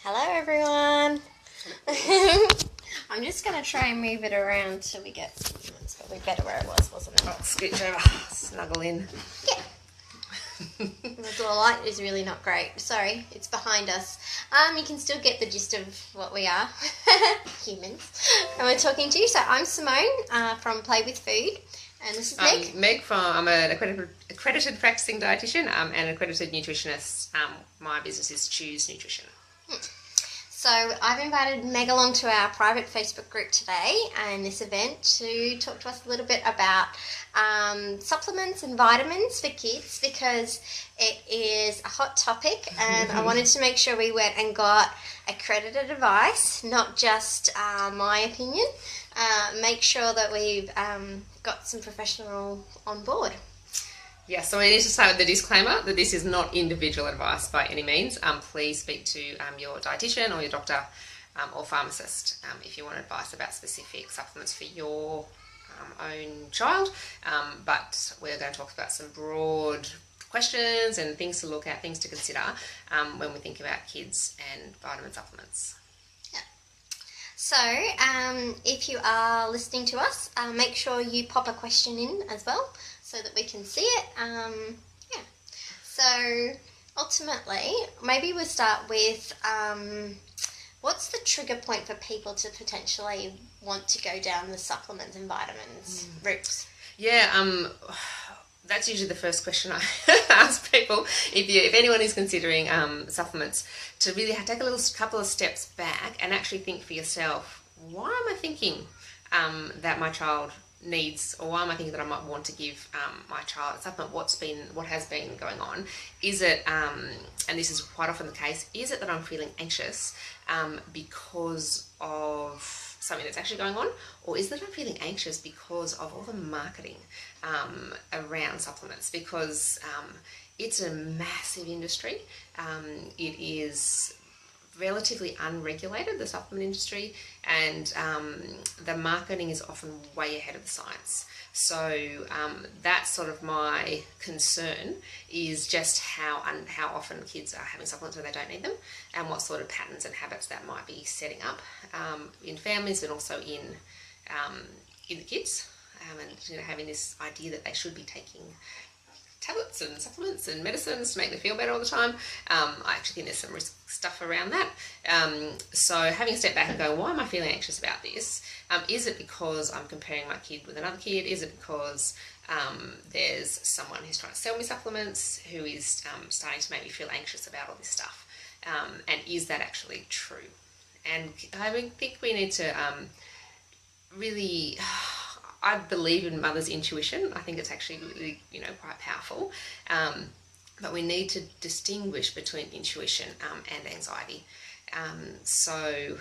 Hello everyone. I'm just going to try and move it around till we get, it's probably better where it was, wasn't it? Oh, scooch over, snuggle in. Yeah. The light is really not great. Sorry, it's behind us. You can still get the gist of what we are, humans. And we're talking to you. So I'm Simone from Play with Food, and this is Meg. I'm an accredited practicing dietitian and an accredited nutritionist. My business is Choose Nutrition. So I've invited Meg along to our private Facebook group today and this event to talk to us a little bit about supplements and vitamins for kids, because it is a hot topic and I wanted to make sure we went and got accredited advice, not just my opinion. Make sure that we've got some professional on board. Yeah, so we need to start with the disclaimer that this is not individual advice by any means. Please speak to your dietitian or your doctor or pharmacist if you want advice about specific supplements for your own child. But we're going to talk about some broad questions and things to look at, things to consider when we think about kids and vitamin supplements. Yeah. So if you are listening to us, make sure you pop a question in as well, so that we can see it. Yeah. So ultimately, maybe we'll start with what's the trigger point for people to potentially want to go down the supplements and vitamins routes? Yeah, that's usually the first question I ask people. If anyone is considering supplements, to really take a little couple of steps back and actually think for yourself, why am I thinking that my child needs, or why am I thinking that I might want to give my child a supplement? What has been going on? Is it, and this is quite often the case, is it that I'm feeling anxious because of something that's actually going on, or is it that I'm feeling anxious because of all the marketing around supplements? Because it's a massive industry. It is relatively unregulated, the supplement industry, and the marketing is often way ahead of the science. So that's sort of my concern, is just how often kids are having supplements when they don't need them, and what sort of patterns and habits that might be setting up in families and also in the kids, and having this idea that they should be taking tablets and supplements and medicines to make them feel better all the time. I actually think there's some risk stuff around that. So having a step back and go, why am I feeling anxious about this? Is it because I'm comparing my kid with another kid? Is it because there's someone who's trying to sell me supplements who is starting to make me feel anxious about all this stuff? And is that actually true? And I think we need to really... I believe in mother's intuition. I think it's actually really, quite powerful. But we need to distinguish between intuition and anxiety. So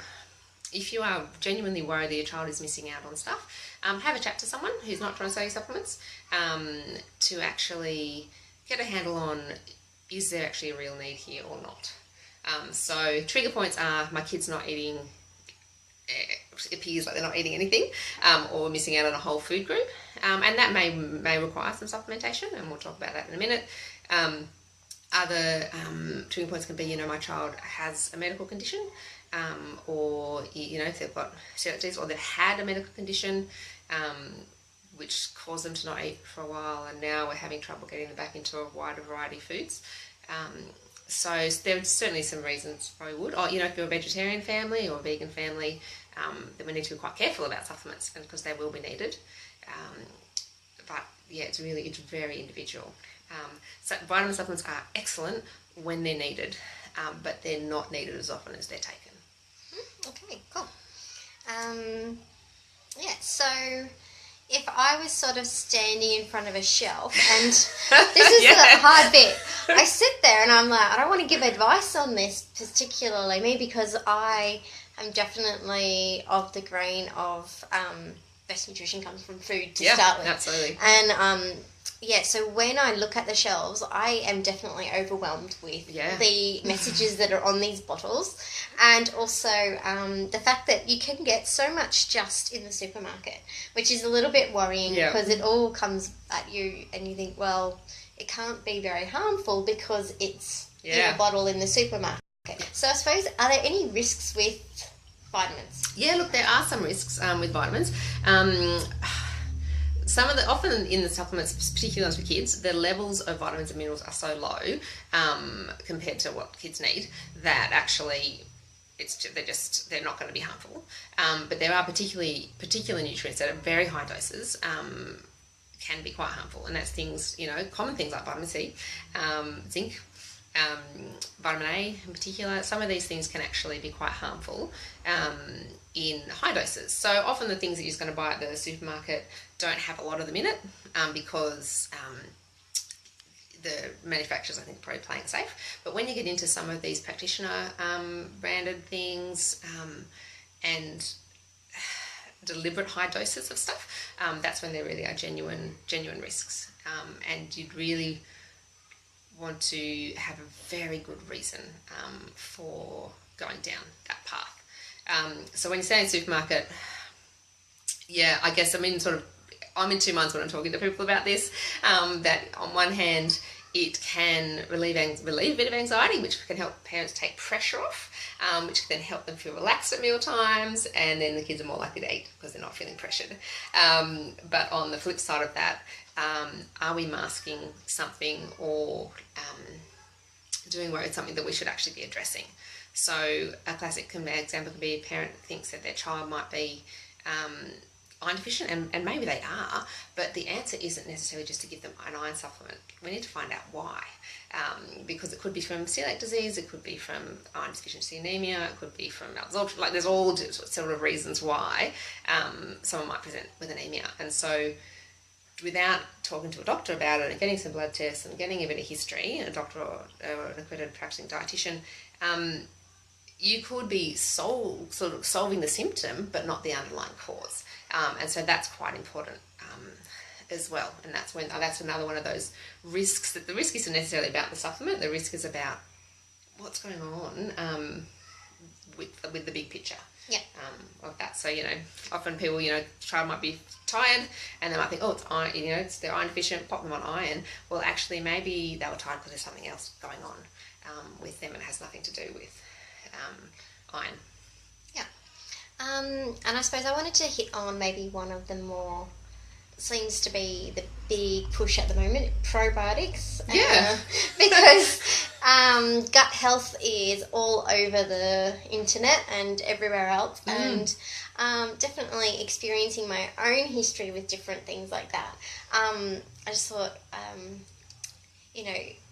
if you are genuinely worried that your child is missing out on stuff, have a chat to someone who's not trying to sell you supplements to actually get a handle on, is there actually a real need here or not? So trigger points are, my kid's not eating, it appears like they're not eating anything, or missing out on a whole food group, and that may require some supplementation, and we'll talk about that in a minute. Other trigger points can be, my child has a medical condition, or if they've got celiac disease, or they've had a medical condition which caused them to not eat for a while, and now we're having trouble getting them back into a wider variety of foods. So there's certainly some reasons why we would. Or, if you're a vegetarian family or a vegan family, then we need to be quite careful about supplements, because they will be needed. But yeah, it's very individual. So vitamin supplements are excellent when they're needed, but they're not needed as often as they're taken. Okay, cool. Yeah, so if I was sort of standing in front of a shelf, and this is the hard bit, I sit there and I'm like, I don't want to give advice on this, particularly me, because I am definitely of the grain of best nutrition comes from food to start with. Absolutely. And so when I look at the shelves, I am definitely overwhelmed with the messages that are on these bottles, and also the fact that you can get so much just in the supermarket, which is a little bit worrying, because it all comes at you and you think, well, it can't be very harmful because it's in a bottle in the supermarket. Okay. So I suppose, are there any risks with vitamins? Yeah, look, there are some risks with vitamins. Some of the, often in the supplements, particularly ones for kids, the levels of vitamins and minerals are so low compared to what kids need that actually they're not going to be harmful. But there are particular nutrients that at very high doses can be quite harmful, and that's things, common things like vitamin C, zinc, vitamin A in particular. Some of these things can actually be quite harmful in high doses. So often the things that you're going to buy at the supermarket don't have a lot of them in it because the manufacturers, I think, are probably playing it safe. But when you get into some of these practitioner branded things and deliberate high doses of stuff, that's when there really are genuine risks, and you'd really want to have a very good reason for going down that path. So when you say in supermarket, yeah, I guess I'm in two minds when I'm talking to people about this, that on one hand it can relieve a bit of anxiety, which can help parents take pressure off, which can then help them feel relaxed at meal times, and then the kids are more likely to eat because they're not feeling pressured. But on the flip side of that, are we masking something or doing work with something that we should actually be addressing? So a classic example could be a parent thinks that their child might be iron deficient, and maybe they are, but the answer isn't necessarily just to give them an iron supplement. We need to find out why, because it could be from celiac disease, it could be from iron deficiency anemia, it could be from malabsorption. Like, there's all sort of reasons why someone might present with anemia. And so without talking to a doctor about it and getting some blood tests and getting a bit of history, a doctor or an accredited practicing dietitian, you could be solving the symptom but not the underlying cause. And so that's quite important as well. And that's another one of those risks, that the risk isn't necessarily about the supplement, the risk is about what's going on with the big picture. Yeah. Of that. So, often people, child might be tired and they might think, oh, it's iron, they're iron deficient, pop them on iron. Well, actually, maybe they were tired because there's something else going on with them and it has nothing to do with iron. Yeah. And I suppose I wanted to hit on maybe one of the more seems to be the big push at the moment, probiotics. Yeah. Because gut health is all over the internet and everywhere else, and definitely experiencing my own history with different things like that. I just thought,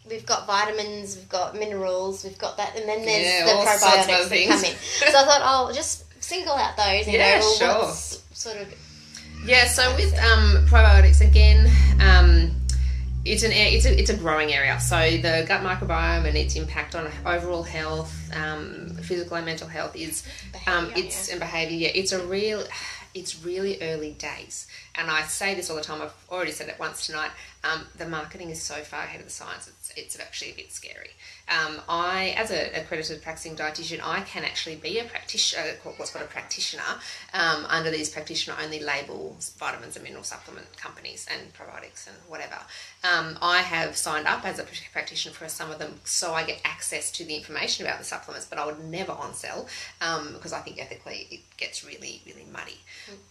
we've got vitamins, we've got minerals, we've got that, and then there's the probiotics that come in. So I thought I'll just single out those and sure. what's sort of... Yeah, so with probiotics, again, it's a growing area. So the gut microbiome and its impact on overall health, physical and mental health is and behaviour. Yeah, it's really early days. And I say this all the time. I've already said it once tonight. The marketing is so far ahead of the science. It's actually a bit scary. I, as an accredited practicing dietitian, I can actually be a practitioner, what's called a practitioner, under these practitioner-only labels, vitamins and mineral supplement companies and probiotics and whatever. I have signed up as a practitioner for some of them so I get access to the information about the supplements, but I would never on-sell because I think ethically it gets really, really muddy.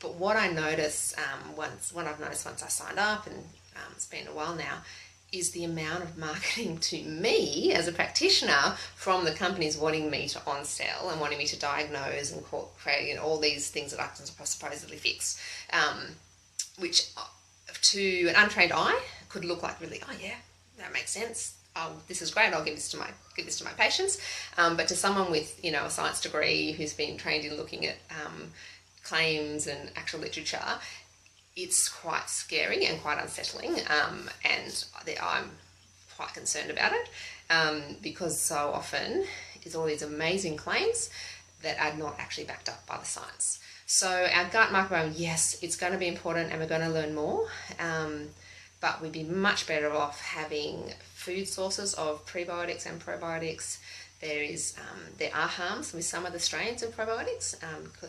But what I notice once I signed up, and it's been a while now, is the amount of marketing to me as a practitioner from the companies wanting me to on-sell and wanting me to diagnose and create all these things that I can supposedly fix, which to an untrained eye could look like really, oh yeah, that makes sense. Oh, this is great. I'll give this to my patients. But to someone with a science degree who's been trained in looking at claims and actual literature, it's quite scary and quite unsettling, and I'm quite concerned about it because so often is all these amazing claims that are not actually backed up by the science. So our gut microbiome, yes, it's going to be important and we're going to learn more, but we'd be much better off having food sources of prebiotics and probiotics. There are harms with some of the strains of probiotics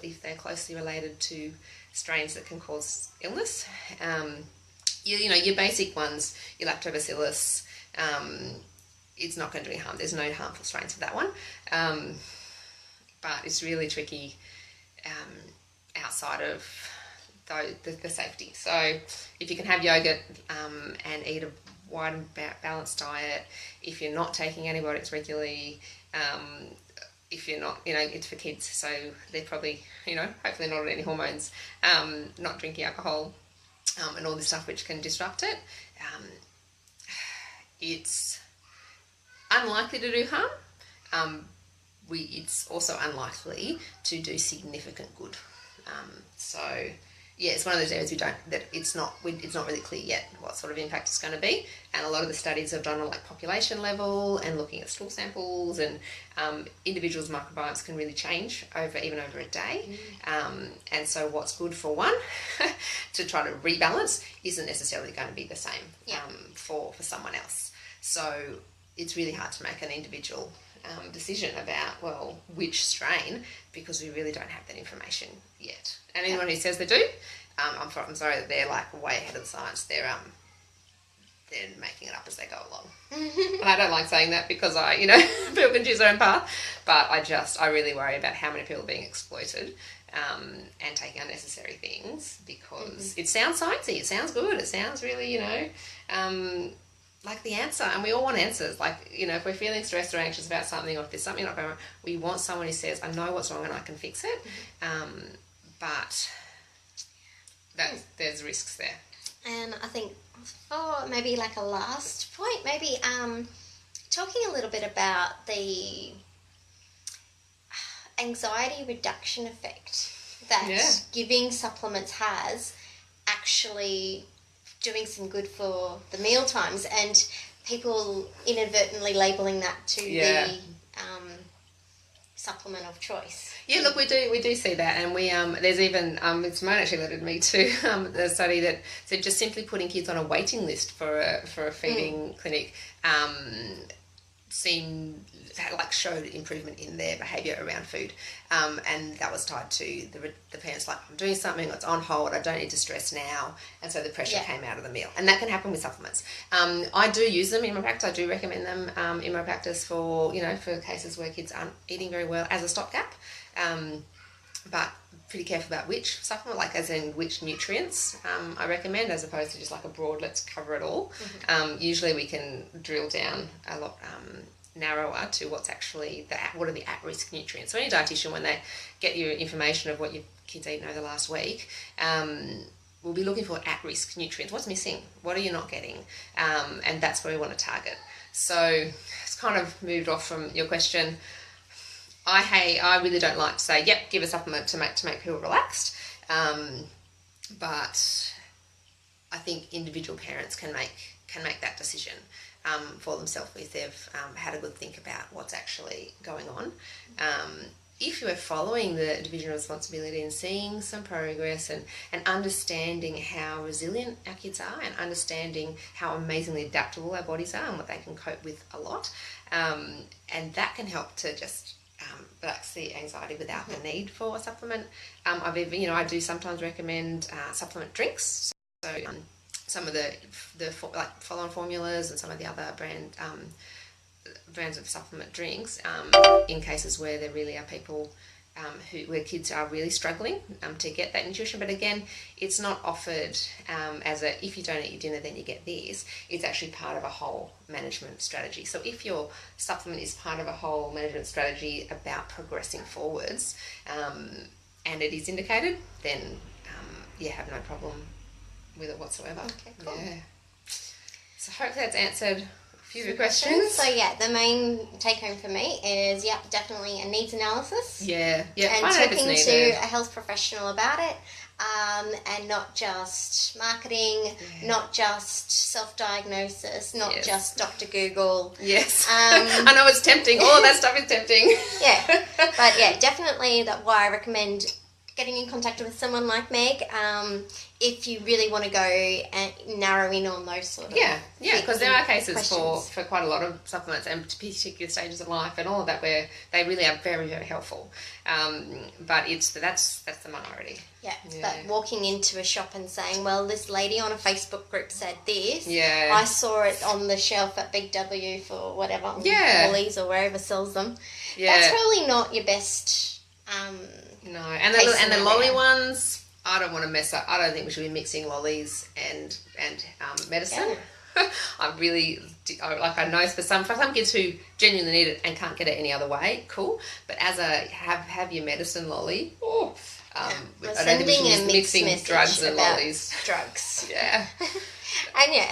if they're closely related to strains that can cause illness. Your basic ones, your lactobacillus, it's not going to do any harm. There's no harmful strains of that one. But it's really tricky outside of the safety. So if you can have yogurt and eat a wide and balanced diet, if you're not taking antibiotics regularly, if you're not, it's for kids, so they're probably, hopefully not on any hormones, not drinking alcohol, and all this stuff which can disrupt it, it's unlikely to do harm. It's also unlikely to do significant good. So yeah, it's one of those areas it's not really clear yet what sort of impact it's going to be. And a lot of the studies have done on like population level and looking at stool samples, and individuals' microbiomes can really change even over a day. And so what's good for one to try to rebalance isn't necessarily going to be the same for someone else. So it's really hard to make an individual decision about, which strain, because we really don't have that information yet. And anyone who says they do, I'm sorry that they're like way ahead of the science. They're making it up as they go along. And I don't like saying that because people can choose their own path, but I really worry about how many people are being exploited and taking unnecessary things because it sounds sciencey, it sounds good, it sounds really, like the answer, and we all want answers. Like, if we're feeling stressed or anxious about something, or if there's something not going on, we want someone who says, I know what's wrong and I can fix it. But there's risks there. And I think for maybe like a last point, maybe talking a little bit about the anxiety reduction effect that giving supplements has, actually doing some good for the meal times, and people inadvertently labelling that to the supplement of choice. Yeah, look, we do see that, and we there's even Simone actually alerted me to the study that said just simply putting kids on a waiting list for a feeding clinic showed improvement in their behaviour around food, and that was tied to the parents like, I'm doing something, it's on hold, I don't need to stress now, and so the pressure came out of the meal. And that can happen with supplements. I do use them in my practice. I do recommend them in my practice for cases where kids aren't eating very well as a stopgap, but pretty careful about which supplement, like as in which nutrients I recommend, as opposed to just like a broad let's cover it all. Usually we can drill down a lot narrower to what's actually what are the at-risk nutrients. So any dietitian, when they get your information of what your kids eaten over the last week, we'll be looking for at-risk nutrients. What's missing? What are you not getting? And that's where we want to target. So it's kind of moved off from your question. I really don't like to say, yep, give a supplement to make people relaxed. But I think individual parents can make that decision for themselves if they've had a good think about what's actually going on. If you are following the division of responsibility and seeing some progress and understanding how resilient our kids are, and understanding how amazingly adaptable our bodies are and what they can cope with a lot, and that can help to just relax the anxiety without the need for a supplement. I do sometimes recommend supplement drinks. So some of the follow-on formulas and some of the other brands of supplement drinks in cases where there really are people where kids are really struggling to get that nutrition. But again, it's not offered as if you don't eat your dinner then you get this. It's actually part of a whole management strategy. So if your supplement is part of a whole management strategy about progressing forwards, and it is indicated, then have no problem with it whatsoever. Okay, cool. Yeah. So hopefully that's answered a few of your questions. So the main take home for me is definitely a needs analysis. Yeah. And talking to a health professional about it, and not just marketing, not just self-diagnosis, not just Dr. Google. Yes. I know it's tempting. All of that stuff is tempting. But definitely why I recommend getting in contact with someone like Meg, if you really want to go and narrow in on those sort of because there are cases questions. for quite a lot of supplements and particular stages of life and all of that where they really are very, very helpful. But that's the minority. Yeah, but walking into a shop and saying, well, this lady on a Facebook group said this. Yeah. I saw it on the shelf at Big W for whatever, Woolies or wherever sells them. Yeah. That's probably not your best no, and the lolly ones, I don't want to mess up. I don't think we should be mixing lollies and medicine. Yeah. I know for some kids who genuinely need it and can't get it any other way, cool. But as a have your medicine lolly, I don't think we should be mixing drugs and lollies. Drugs. Yeah.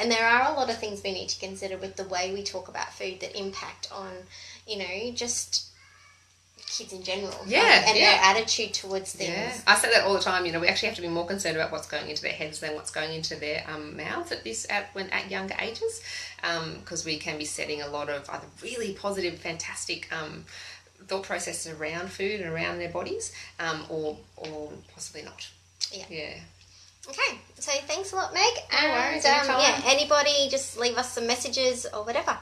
And there are a lot of things we need to consider with the way we talk about food that impact on, just kids in general. And their attitude towards things. Yeah. I say that all the time, we actually have to be more concerned about what's going into their heads than what's going into their mouths at younger ages, because we can be setting a lot of either really positive, fantastic thought processes around food and around their bodies, or possibly not. Yeah. Okay, so thanks a lot, Meg. No worries, And anybody, just leave us some messages or whatever.